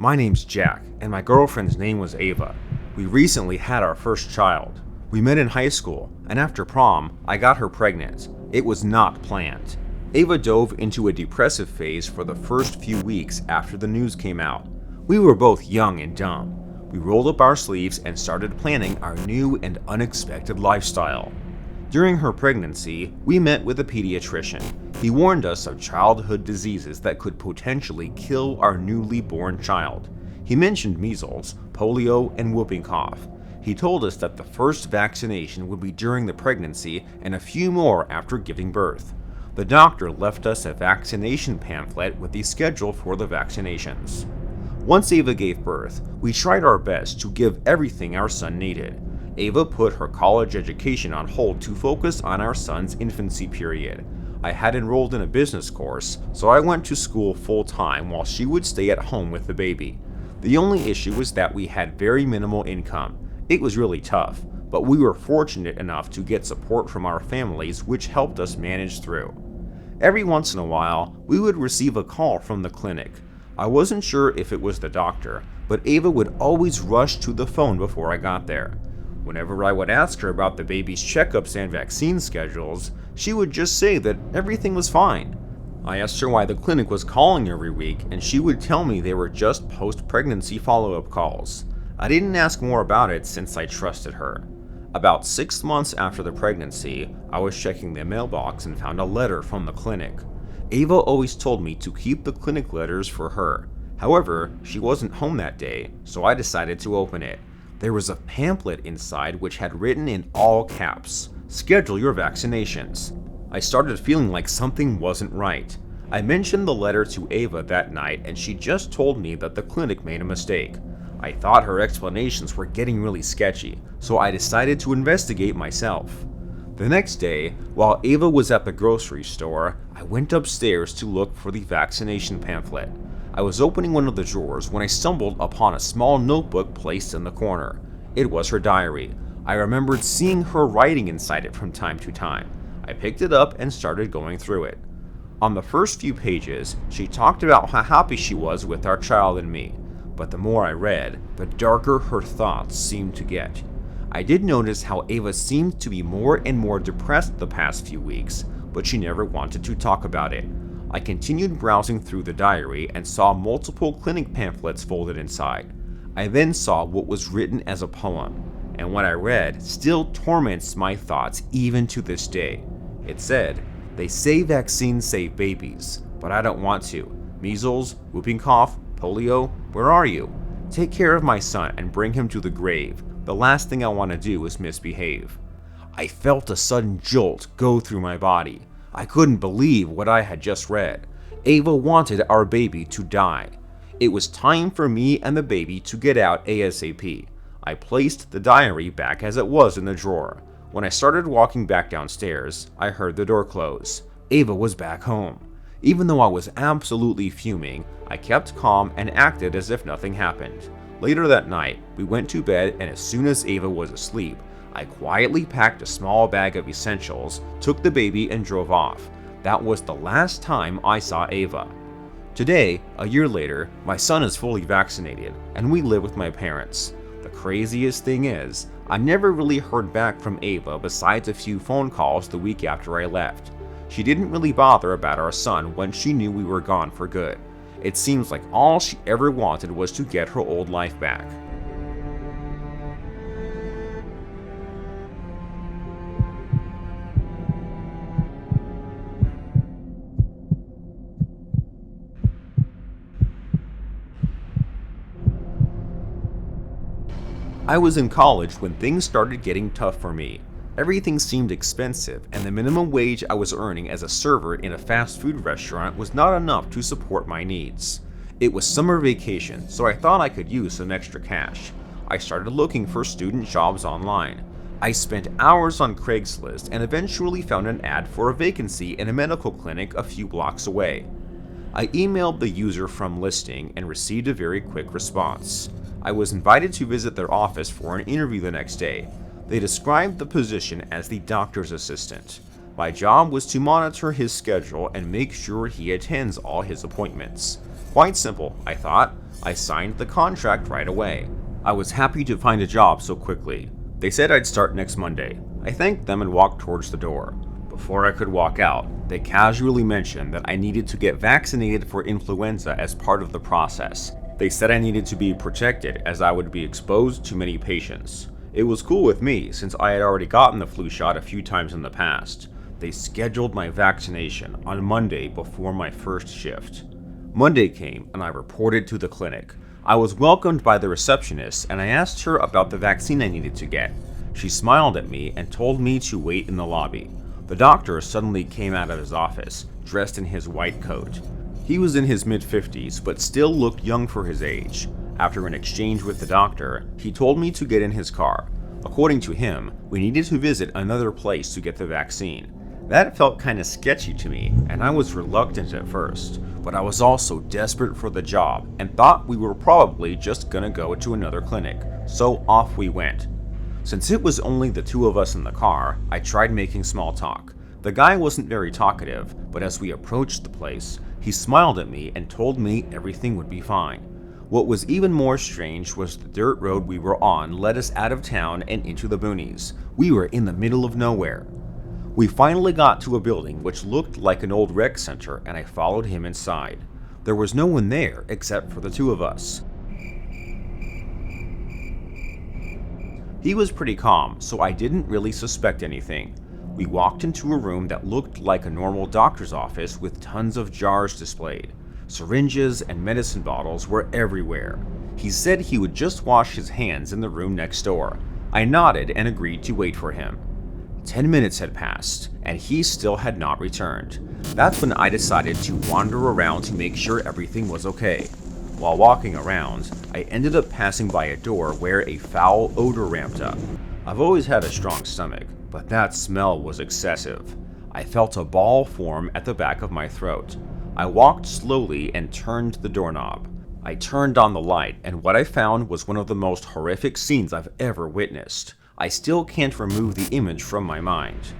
My name's Jack, and my girlfriend's name was Ava. We recently had our first child. We met in high school, and after prom, I got her pregnant. It was not planned. Ava dove into a depressive phase for the first few weeks after the news came out. We were both young and dumb. We rolled up our sleeves and started planning our new and unexpected lifestyle. During her pregnancy, we met with a pediatrician. He warned us of childhood diseases that could potentially kill our newly born child. He mentioned measles, polio, and whooping cough. He told us that the first vaccination would be during the pregnancy and a few more after giving birth. The doctor left us a vaccination pamphlet with the schedule for the vaccinations. Once Ava gave birth, we tried our best to give everything our son needed. Ava put her college education on hold to focus on our son's infancy period. I had enrolled in a business course, so I went to school full-time while she would stay at home with the baby. The only issue was that we had very minimal income. It was really tough, but we were fortunate enough to get support from our families, which helped us manage through. Every once in a while, we would receive a call from the clinic. I wasn't sure if it was the doctor, but Ava would always rush to the phone before I got there. Whenever I would ask her about the baby's checkups and vaccine schedules, she would just say that everything was fine. I asked her why the clinic was calling every week, and she would tell me they were just post-pregnancy follow-up calls. I didn't ask more about it since I trusted her. About 6 months after the pregnancy, I was checking the mailbox and found a letter from the clinic. Ava always told me to keep the clinic letters for her. However, she wasn't home that day, so I decided to open it. There was a pamphlet inside which had written in all caps, "Schedule your vaccinations." I started feeling like something wasn't right. I mentioned the letter to Ava that night and she just told me that the clinic made a mistake. I thought her explanations were getting really sketchy, so I decided to investigate myself. The next day, while Ava was at the grocery store, I went upstairs to look for the vaccination pamphlet. I was opening one of the drawers when I stumbled upon a small notebook placed in the corner. It was her diary. I remembered seeing her writing inside it from time to time. I picked it up and started going through it. On the first few pages, she talked about how happy she was with our child and me, but the more I read, the darker her thoughts seemed to get. I did notice how Ava seemed to be more and more depressed the past few weeks, but she never wanted to talk about it. I continued browsing through the diary and saw multiple clinic pamphlets folded inside. I then saw what was written as a poem, and what I read still torments my thoughts even to this day. It said, "They say vaccines save babies, but I don't want to. Measles, whooping cough, polio, where are you? Take care of my son and bring him to the grave. The last thing I want to do is misbehave." I felt a sudden jolt go through my body. I couldn't believe what I had just read. Ava wanted our baby to die. It was time for me and the baby to get out ASAP. I placed the diary back as it was in the drawer. When I started walking back downstairs, I heard the door close. Ava was back home. Even though I was absolutely fuming, I kept calm and acted as if nothing happened. Later that night, we went to bed, and as soon as Ava was asleep, I quietly packed a small bag of essentials, took the baby, and drove off. That was the last time I saw Ava. Today, a year later, my son is fully vaccinated, and we live with my parents. The craziest thing is, I never really heard back from Ava besides a few phone calls the week after I left. She didn't really bother about our son when she knew we were gone for good. It seems like all she ever wanted was to get her old life back. I was in college when things started getting tough for me. Everything seemed expensive, and the minimum wage I was earning as a server in a fast food restaurant was not enough to support my needs. It was summer vacation, so I thought I could use some extra cash. I started looking for student jobs online. I spent hours on Craigslist and eventually found an ad for a vacancy in a medical clinic a few blocks away. I emailed the user from listing and received a very quick response. I was invited to visit their office for an interview the next day. They described the position as the doctor's assistant. My job was to monitor his schedule and make sure he attends all his appointments. Quite simple, I thought. I signed the contract right away. I was happy to find a job so quickly. They said I'd start next Monday. I thanked them and walked towards the door. Before I could walk out, they casually mentioned that I needed to get vaccinated for influenza as part of the process. They said I needed to be protected as I would be exposed to many patients. It was cool with me since I had already gotten the flu shot a few times in the past. They scheduled my vaccination on Monday before my first shift. Monday came and I reported to the clinic. I was welcomed by the receptionist and I asked her about the vaccine I needed to get. She smiled at me and told me to wait in the lobby. The doctor suddenly came out of his office, dressed in his white coat. He was in his mid-50s, but still looked young for his age. After an exchange with the doctor, he told me to get in his car. According to him, we needed to visit another place to get the vaccine. That felt kinda sketchy to me, and I was reluctant at first, but I was also desperate for the job and thought we were probably just gonna go to another clinic, so off we went. Since it was only the two of us in the car, I tried making small talk. The guy wasn't very talkative, but as we approached the place, he smiled at me and told me everything would be fine. What was even more strange was the dirt road we were on led us out of town and into the boonies. We were in the middle of nowhere. We finally got to a building which looked like an old rec center and I followed him inside. There was no one there except for the two of us. He was pretty calm, so I didn't really suspect anything. We walked into a room that looked like a normal doctor's office with tons of jars displayed. Syringes and medicine bottles were everywhere. He said he would just wash his hands in the room next door. I nodded and agreed to wait for him. 10 minutes had passed, and he still had not returned. That's when I decided to wander around to make sure everything was okay. While walking around, I ended up passing by a door where a foul odor ramped up. I've always had a strong stomach, but that smell was excessive. I felt a ball form at the back of my throat. I walked slowly and turned the doorknob. I turned on the light, and what I found was one of the most horrific scenes I've ever witnessed. I still can't remove the image from my mind.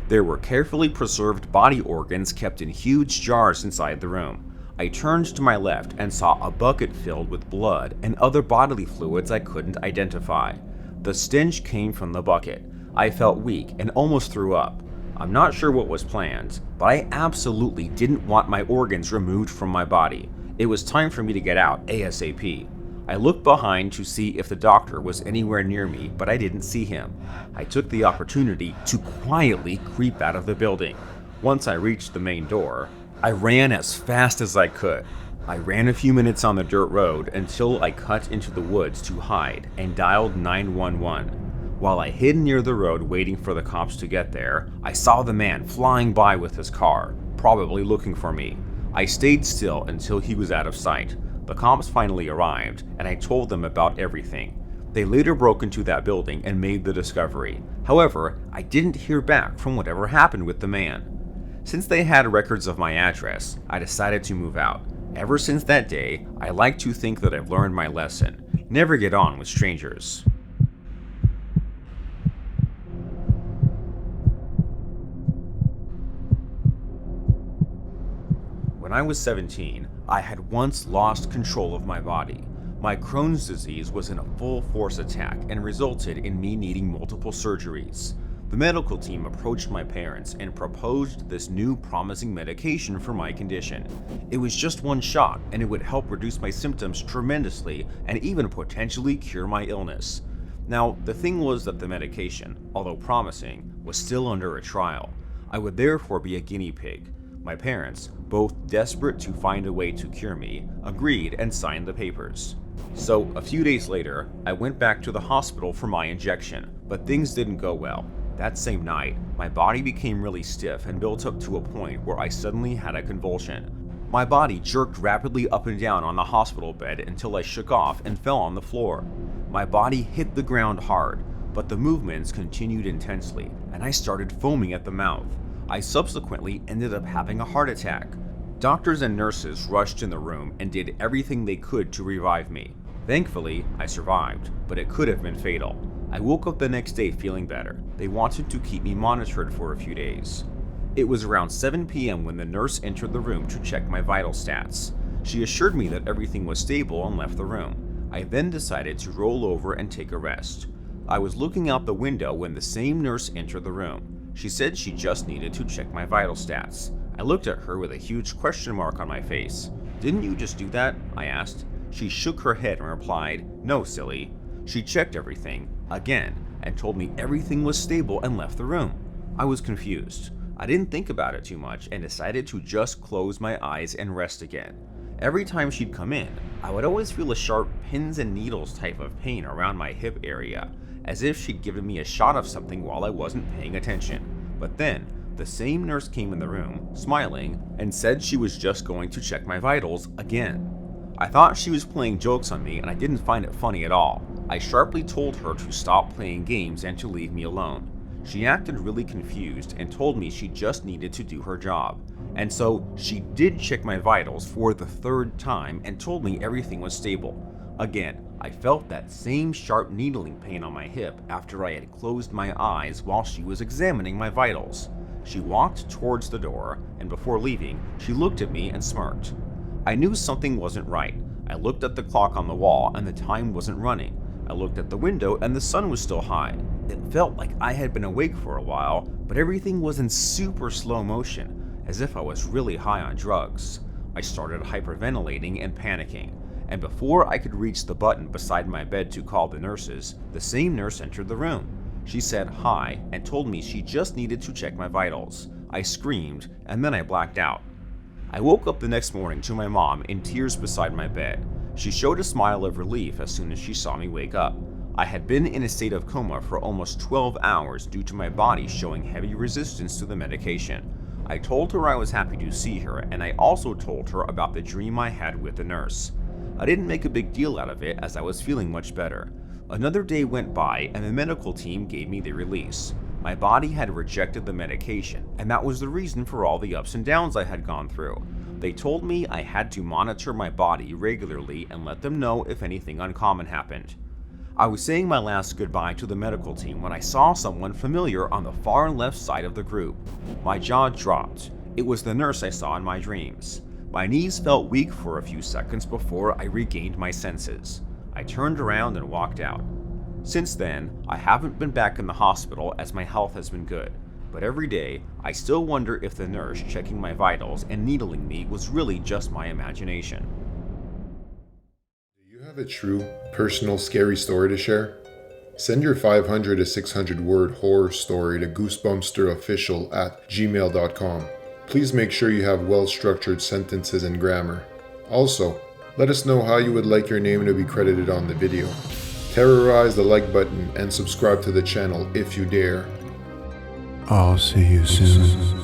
There were carefully preserved body organs kept in huge jars inside the room. I turned to my left and saw a bucket filled with blood and other bodily fluids I couldn't identify. The stench came from the bucket. I felt weak and almost threw up. I'm not sure what was planned, but I absolutely didn't want my organs removed from my body. It was time for me to get out ASAP. I looked behind to see if the doctor was anywhere near me, but I didn't see him. I took the opportunity to quietly creep out of the building. Once I reached the main door, I ran as fast as I could. I ran a few minutes on the dirt road until I cut into the woods to hide and dialed 911. While I hid near the road waiting for the cops to get there, I saw the man flying by with his car, probably looking for me. I stayed still until he was out of sight. The cops finally arrived, and I told them about everything. They later broke into that building and made the discovery. However, I didn't hear back from whatever happened with the man. Since they had records of my address, I decided to move out. Ever since that day, I like to think that I've learned my lesson. Never get on with strangers. When I was 17, I had once lost control of my body. My Crohn's disease was in a full force attack and resulted in me needing multiple surgeries. The medical team approached my parents and proposed this new promising medication for my condition. It was just one shot and it would help reduce my symptoms tremendously and even potentially cure my illness. Now, the thing was that the medication, although promising, was still under a trial. I would therefore be a guinea pig. My parents, both desperate to find a way to cure me, agreed and signed the papers. So, a few days later, I went back to the hospital for my injection, but things didn't go well. That same night, my body became really stiff and built up to a point where I suddenly had a convulsion. My body jerked rapidly up and down on the hospital bed until I shook off and fell on the floor. My body hit the ground hard, but the movements continued intensely, and I started foaming at the mouth. I subsequently ended up having a heart attack. Doctors and nurses rushed in the room and did everything they could to revive me. Thankfully, I survived, but it could have been fatal. I woke up the next day feeling better. They wanted to keep me monitored for a few days. It was around 7 p.m. when the nurse entered the room to check my vital stats. She assured me that everything was stable and left the room. I then decided to roll over and take a rest. I was looking out the window when the same nurse entered the room. She said she just needed to check my vital stats. I looked at her with a huge question mark on my face. "Didn't you just do that?" I asked. She shook her head and replied, "No, silly." She checked everything, again, and told me everything was stable and left the room. I was confused. I didn't think about it too much and decided to just close my eyes and rest again. Every time she'd come in, I would always feel a sharp pins and needles type of pain around my hip area, as if she'd given me a shot of something while I wasn't paying attention. But then, the same nurse came in the room, smiling, and said she was just going to check my vitals again. I thought she was playing jokes on me and I didn't find it funny at all. I sharply told her to stop playing games and to leave me alone. She acted really confused and told me she just needed to do her job. And so she did check my vitals for the third time and told me everything was stable. Again, I felt that same sharp needling pain on my hip after I had closed my eyes while she was examining my vitals. She walked towards the door, and before leaving, she looked at me and smirked. I knew something wasn't right. I looked at the clock on the wall and the time wasn't running. I looked at the window and the sun was still high. It felt like I had been awake for a while, but everything was in super slow motion, as if I was really high on drugs. I started hyperventilating and panicking, and before I could reach the button beside my bed to call the nurses, the same nurse entered the room. She said hi and told me she just needed to check my vitals. I screamed, and then I blacked out. I woke up the next morning to my mom in tears beside my bed. She showed a smile of relief as soon as she saw me wake up. I had been in a state of coma for almost 12 hours due to my body showing heavy resistance to the medication. I told her I was happy to see her, and I also told her about the dream I had with the nurse. I didn't make a big deal out of it as I was feeling much better. Another day went by and the medical team gave me the release. My body had rejected the medication, and that was the reason for all the ups and downs I had gone through. They told me I had to monitor my body regularly and let them know if anything uncommon happened. I was saying my last goodbye to the medical team when I saw someone familiar on the far left side of the group. My jaw dropped. It was the nurse I saw in my dreams. My knees felt weak for a few seconds before I regained my senses. I turned around and walked out. Since then, I haven't been back in the hospital as my health has been good, but every day, I still wonder if the nurse checking my vitals and needling me was really just my imagination. Do you have a true, personal, scary story to share? Send your 500 to 600 word horror story to goosebumpsterofficial@gmail.com. Please make sure you have well-structured sentences and grammar. Also, let us know how you would like your name to be credited on the video. Terrorize the like button and subscribe to the channel if you dare. I'll see you soon.